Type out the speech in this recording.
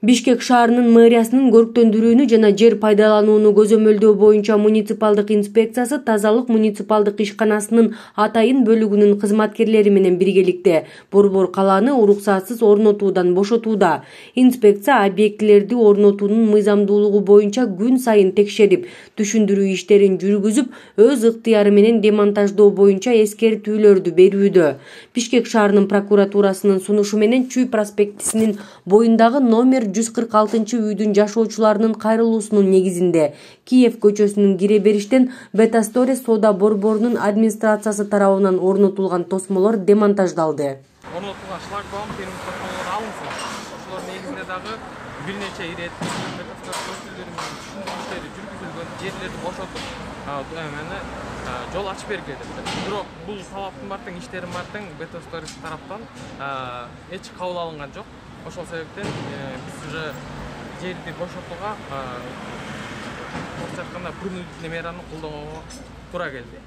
Бишкек шаарынын мэриясынын көрктөндүрүүнү жана жер пайдаланууну көзөмөлдөө боюнча муниципалдык инспекциясы тазалык муниципалдык ишканасынын атайын бөлүгүнүн кызматкерлери менен биргеликте Борбор калааны уруксатсыз орнотуудан бошотууда. Инспекция объектилерди орнотуунун мыйзамдуулугу боюнча күн сайын текшерип, түшүндүрүү иштерин жүргүзүп, өз ыктыяры менен демонтаждоо боюнча эскертүүлөрдү берүүдө. Бишкек шаарынын прокуратурасынын сунушу менен Чүй проспектисинин боюндагы номер 146 үйдүн жашоочуларынын кайрылуусунун негизинде Киев көчөсүнүн кире бериштен Бетастори соода борборунун администрациясы тарабынан орнотулган тосмолор демонтаждалды. Орнотулган шлагбаум термик тосмолор алынсын. Ошолор негизинде дагы бир нече ирет түшүндүрүү жүргүзүлгөн жерлерди бошотуп, жол ачып бергиле деп. Бирок бул талаптын бартын иштерин бартын Бетастори тараптан эч кабыл алынган жок. Ошол себептен биз уже жерди бошотууга принудительный мераны колдонууга туура келди.